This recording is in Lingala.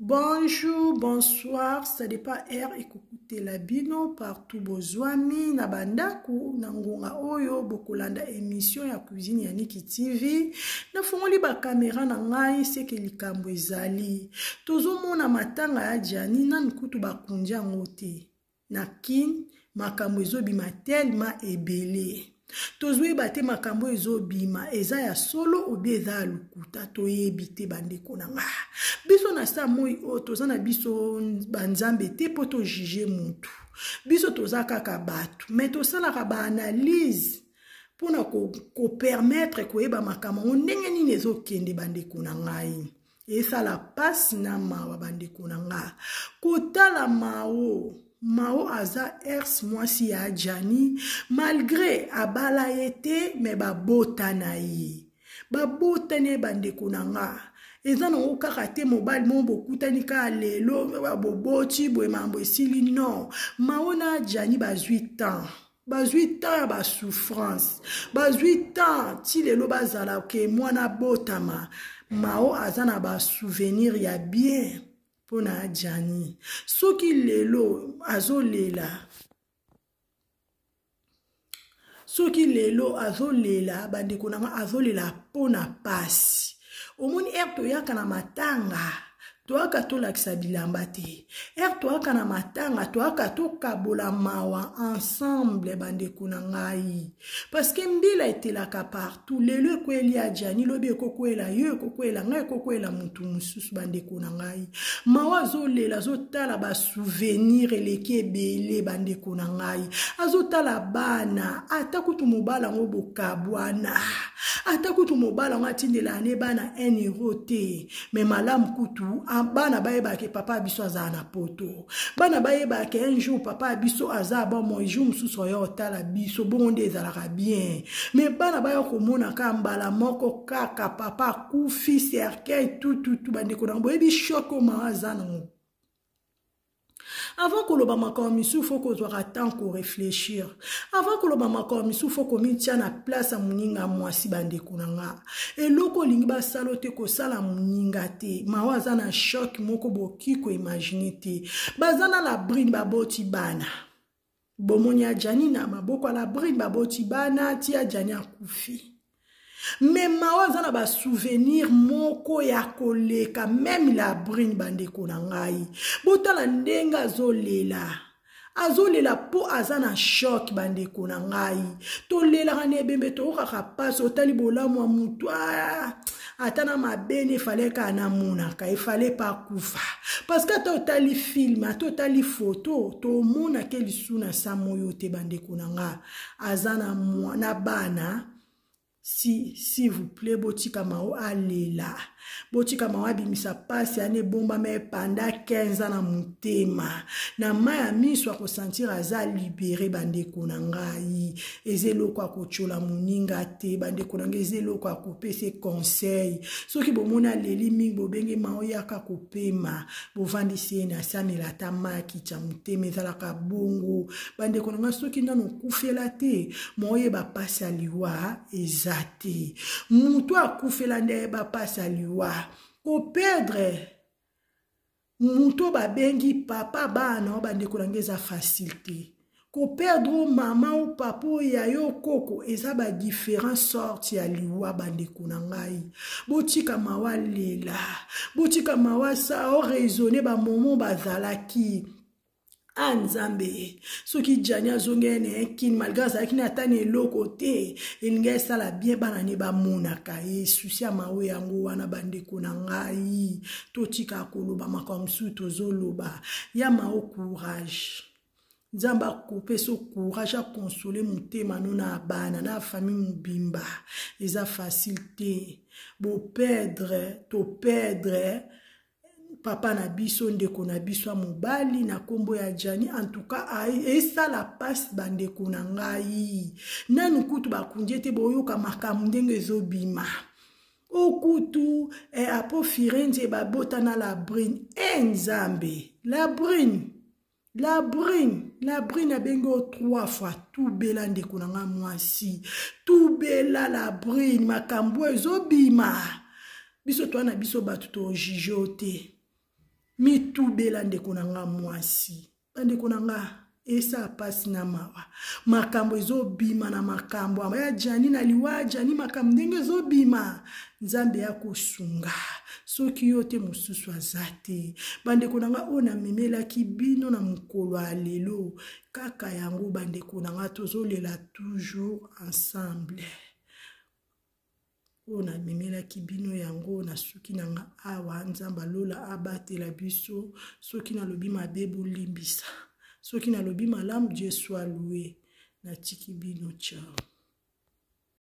Bonjour, bonsoir, ça dépend R écoutez la bino partout bozwami na bandaku na ngonga oyo bokolanda émission ya cuisine ya Niki TV na fongoli ba caméra na ngai seke likambo ezali tozomona matanga ya Jani na nkutu bakunja ngote na kin makambo ezobima tellement ebele tozwi bate makambo ezobima eza ya solo obi eza ya lukuta toyebi te bandeko na nga biso na sa moi o toza na biso banzambe te po to juger mutu biso toza kaka bato mais tosalaka ba analyse pona ko permettre koyeba makambo ndenge nini ezokende bandeko na ngai esala pasi na mawa bandeko na nga kotala Mao aza ex mwasi ya Jani malgré abala yete me babota na ye babota ne bandeko na nga eza na okaka te mobali mo bokutani ka lelo baboboti bwe mambo esili non Mao na Jani ba 8 ans ba 8 ans ba souffrance ba 8 ans ti lelo bazala ke mwana botama Mao aza na ba souvenir ya bien pona Jani soki lelo azolela bandeko nanga azolela pona pasi omoni erto yaka na matanga toaka tolakisa bilamba te erto aka na matanga toaka tokabola mawa ensemble bandeko na ngai parce que mbila etelaka partout lelo ekweli ya Jani lobi ekokwela yo ekokwela ngai ekokwela mutu mususu bandeko na ngai mawa azolela azotala ba souvenir eleki ebele bandeko na ngai azotala bana ata kutu mobala ngo bokabwana ata kutu mobala ngo atindela ane bana 1 euro te mais malamu kutu bana bayeba ke papa biso aza na poto bana bayeba ke un jour papa biso aza bon mon jour mususu yo tala biso bonde ezalaka bien mais bana bayo komona ka mbala moko kaka papa kufi cercueil tout bandeko na boyebi choc ma aza nango. Avant que le bamakomisu faut qu'on soit temps pour réfléchir. Avant que le bamakomisu faut qu'on mette na place à muninga mwasi bandeko nanga. Et loko lingi ba salote ko sala muninga te. Mawaza na choc moko boki ko imaginer te. Bazana la brine baboti bana. Bomonya Jani na maboko la brine baboti bana tia Jani akufi. Mais Mao zana ba souvenir moko ya koleka même la brine bandeko na ngai botala ndenga azolela po azana choc bandeko na ngai tolela kane bembe to kaka paso tali bolamu wa mutu atana mabene fallait kana munaka il fallait pas kufa parce que totali film totali photo to mona ke lisuna samoyo te bandeko na nga azana na bana. S'il vous plaît, botika Mao alela. Botika Mao abimisa pasi ane bomba me panda 15 ans na mutema. Na maya miso ako sentir aza libéré bandeko na ngai. Ezelo kwa kochola muninga te bandeko na ngai ezelo kwa kopese conseil. Soki bomona leli mingi bobenge Mao yaka kopema. Bovandisi na samela tamaki cha mutema ezalaka bongo. Bandeko na ngai soki nano kufela te. Moye ba pasi aliwa eza. Mutu akufela nde ba pasa liwa ko perdre mutu babengi papa bana bandeko langeza facilité ko perdre mama ou papa ya yo koko eza ba différents sortes ya liwa bandeko na ngai botika mawa lela botika mawa sa o raisonner ba moment bazalaki Anzambe soki Jani azongene kin malgré ça kini atane loko te elinga sala bien bana ne ba monaka susi amawe yango wana bandeko na ngai totika koloba makamsu tozoloba ya mao courage Nzamba couper so courage à consoler mutema nona bana na famille mubimba eza facilité bo perdre papa na biso ndeko na biso mobali na kombo ya Jani en tout cas esa la passe bandeko na ngai nanu kutu bakunje te boyoka makambo ndenge ezobima okutu apo firenze babota na la brine Nzambe la brine abengo 3 fois tout bela ndeko na nga mwasi tout bela la brine makambo ezobima biso to na biso batu to jijote mitubela ndeko na nga mwasi bandeko na nga esa pasi na mawa makambo ezobima na makambo aba ya jani na liwa jani makambo ndenge ezobima nzambe ya kosunga soki yo te mosusu aza te bandeko na nga oyo namemelaki bino na mokolo ya lelo kaka yango bandeko na nga tozolela toujours ensemble oyo namemelaki bino yango na suki na nga awa nzambe alola abatela biso soki nalobi mabe bolimbisa soki nalobi malamu Dieu soit loué na tiki bino ciao.